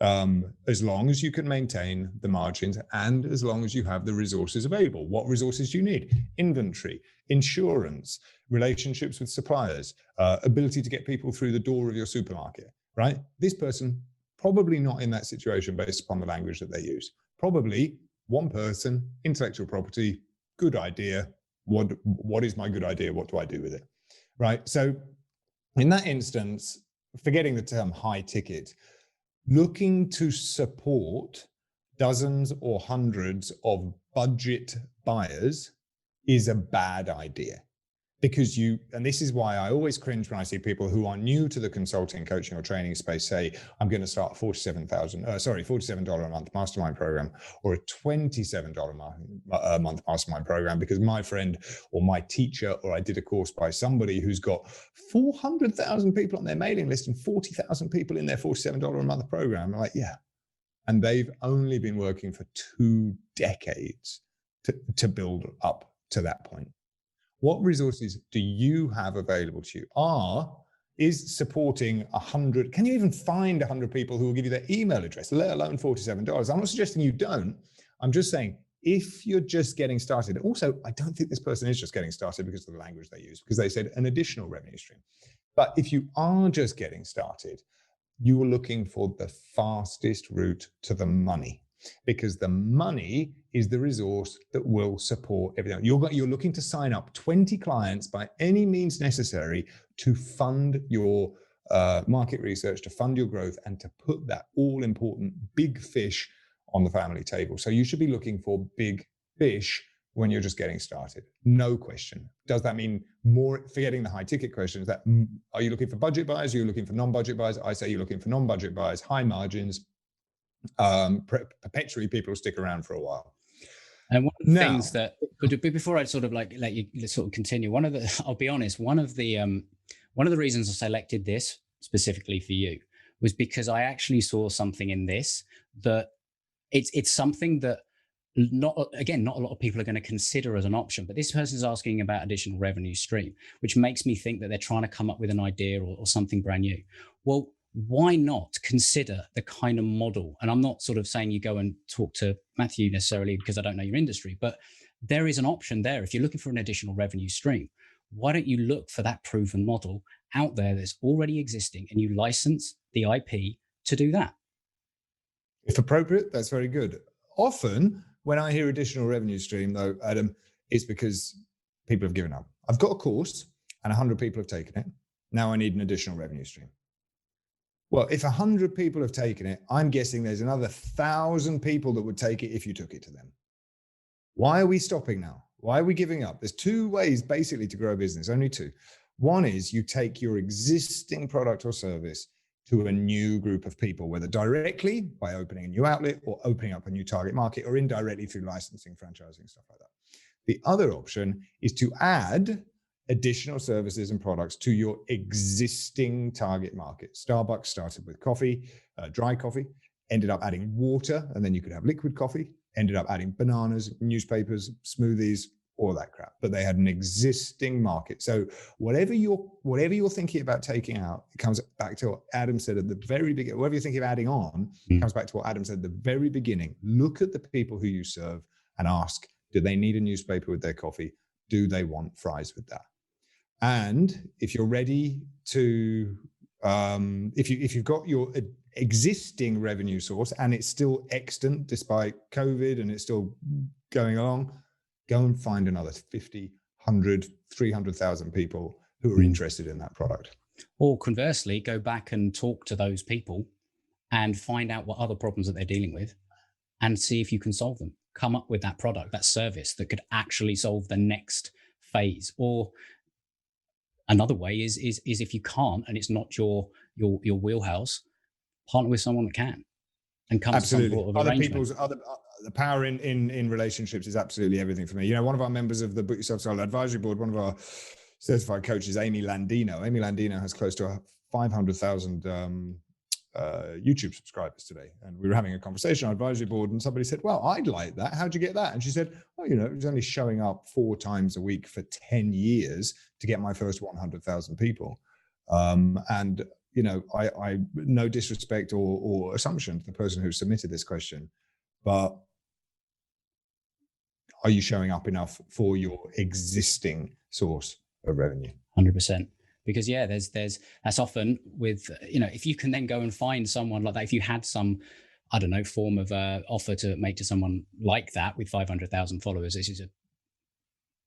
As long as you can maintain the margins and as long as you have the resources available. What resources do you need? Inventory, insurance, relationships with suppliers, ability to get people through the door of your supermarket, right? This person probably not in that situation based upon the language that they use. Probably one person, intellectual property, good idea. What is my good idea? What do I do with it? Right? So in that instance, forgetting the term high ticket, looking to support dozens or hundreds of budget buyers is a bad idea. Because and this is why I always cringe when I see people who are new to the consulting, coaching, or training space say, I'm going to start a $47 a month mastermind program or a $27 a month mastermind program because my friend or my teacher, or I did a course by somebody who's got 400,000 people on their mailing list and 40,000 people in their $47 a month program. I'm like, yeah. And they've only been working for 2 decades to build up to that point. What resources do you have available to you? Is supporting 100, can you even find 100 people who will give you their email address, let alone $47? I'm not suggesting you don't. I'm just saying, if you're just getting started, also, I don't think this person is just getting started because of the language they use, because they said an additional revenue stream. But if you are just getting started, you are looking for the fastest route to the money, because the money is the resource that will support everything. You're looking to sign up 20 clients by any means necessary to fund your market research, to fund your growth, and to put that all important big fish on the family table. So you should be looking for big fish when you're just getting started. No question. Does that mean more, forgetting the high ticket questions, that are you looking for budget buyers? Are you looking for non-budget buyers? I say you're looking for non-budget buyers, high margins, perpetually people will stick around for a while. And one of the things that, before I sort of like let you sort of continue, I'll be honest, one of the reasons I selected this specifically for you was because I actually saw something in this that it's something that not a lot of people are going to consider as an option, but this person's asking about additional revenue stream, which makes me think that they're trying to come up with an idea or something brand new. Well, why not consider the kind of model? And I'm not sort of saying you go and talk to Matthew necessarily because I don't know your industry, but there is an option there. If you're looking for an additional revenue stream, why don't you look for that proven model out there that's already existing and you license the IP to do that? If appropriate, that's very good. Often when I hear additional revenue stream though, Adam, it's because people have given up. I've got a course and 100 people have taken it. Now I need an additional revenue stream. Well, if 100 people have taken it, I'm guessing there's another 1,000 people that would take it if you took it to them. Why are we stopping now? Why are we giving up? There's 2 ways basically to grow a business, only 2. One is you take your existing product or service to a new group of people, whether directly by opening a new outlet or opening up a new target market, or indirectly through licensing, franchising, stuff like that. The other option is to add additional services and products to your existing target market. Starbucks started with coffee, dry coffee, ended up adding water, and then you could have liquid coffee, ended up adding bananas, newspapers, smoothies, all that crap. But they had an existing market. So whatever you're thinking about taking out, it comes back to what Adam said at the very beginning. Whatever you're thinking of adding on, it comes back to what Adam said at the very beginning. Look at the people who you serve and ask, do they need a newspaper with their coffee? Do they want fries with that? And if you're ready to, if you've got your existing revenue source and it's still extant despite COVID and it's still going along, go and find another 50, 100, 300,000 people who are interested in that product. Or conversely, go back and talk to those people and find out what other problems that they're dealing with and see if you can solve them. Come up with that product, that service that could actually solve the next phase. Or another way is if you can't and it's not your wheelhouse, partner with someone that can and come to some sort of arrangement. The power in relationships is absolutely everything for me. You know, one of our members of the Book Yourself Solo Advisory Board, one of our certified coaches, Amy Landino. Amy Landino has close to 500,000 YouTube subscribers today. And we were having a conversation on our advisory board, and somebody said, well, I'd like that. How'd you get that? And she said, oh, you know, it was only showing up 4 times a week for 10 years to get my first 100,000 people. And, you know, I no disrespect or assumption to the person who submitted this question, but are you showing up enough for your existing source of revenue? 100%. Because yeah, there's that's often with, you know, if you can then go and find someone like that, if you had some, I don't know, form of offer to make to someone like that with 500,000 followers, this is a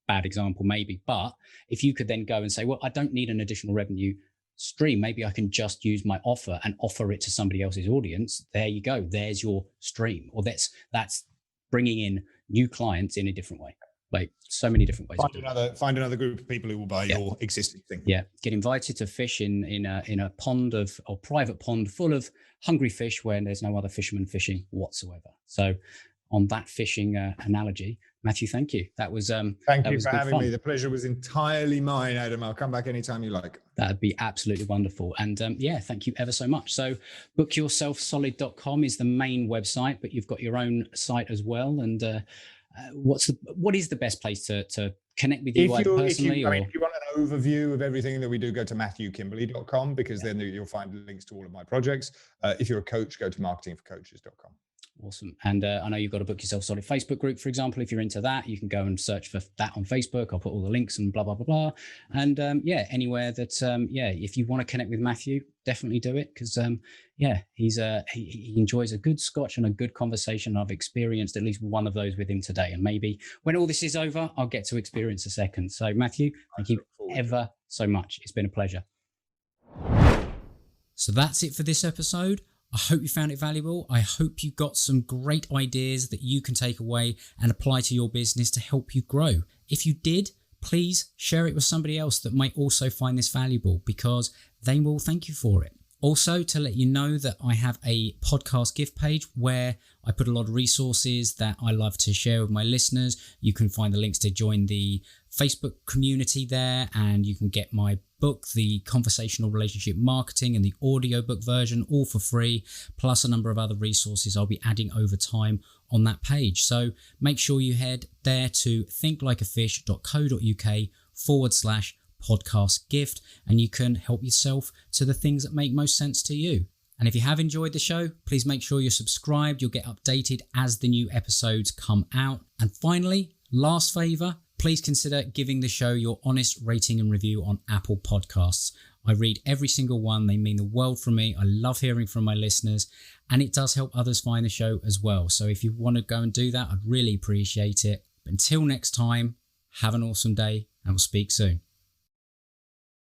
bad example maybe, but if you could then go and say, well, I don't need an additional revenue stream, maybe I can just use my offer and offer it to somebody else's audience. There you go. There's your stream. Or that's bringing in new clients in a different way. Like so many different ways. Find another group of people who will buy your existing thing. Yeah, get invited to fish in a pond or private pond full of hungry fish where there's no other fishermen fishing whatsoever. So, on that fishing analogy, Matthew, thank you. That was thank you for having me. The pleasure was entirely mine, Adam. I'll come back anytime you like. That'd be absolutely wonderful. And yeah, thank you ever so much. So, bookyourselfsolid.com is the main website, but you've got your own site as well. And what is the best place to connect with you personally? If you want an overview of everything that we do, go to matthewkimberley.com, because then you'll find links to all of my projects. If you're a coach, go to marketingforcoaches.com. Awesome. And I know you've got a Book Yourself Solid Facebook group, for example. If you're into that, you can go and search for that on Facebook. I'll put all the links and blah, blah, blah, blah. And yeah, anywhere that, if you want to connect with Matthew, definitely do it. Because he enjoys a good scotch and a good conversation. I've experienced at least one of those with him today. And maybe when all this is over, I'll get to experience a second. So Matthew, thank you ever so much. It's been a pleasure. So that's it for this episode. I hope you found it valuable. I hope you got some great ideas that you can take away and apply to your business to help you grow. If you did, please share it with somebody else that might also find this valuable, because they will thank you for it. Also, to let you know that I have a podcast gift page where I put a lot of resources that I love to share with my listeners. You can find the links to join the Facebook community there, and you can get my book, The Conversational Relationship Marketing, and the audiobook version, all for free, plus a number of other resources I'll be adding over time on that page. So make sure you head there to thinklikeafish.co.uk/podcast gift, and you can help yourself to the things that make most sense to you. And if you have enjoyed the show, please make sure you're subscribed. You'll get updated as the new episodes come out. And finally, last favor, please consider giving the show your honest rating and review on Apple Podcasts. I read every single one. They mean the world from me. I love hearing from my listeners, and it does help others find the show as well. So if you want to go and do that, I'd really appreciate it. But until next time, have an awesome day, and we'll speak soon.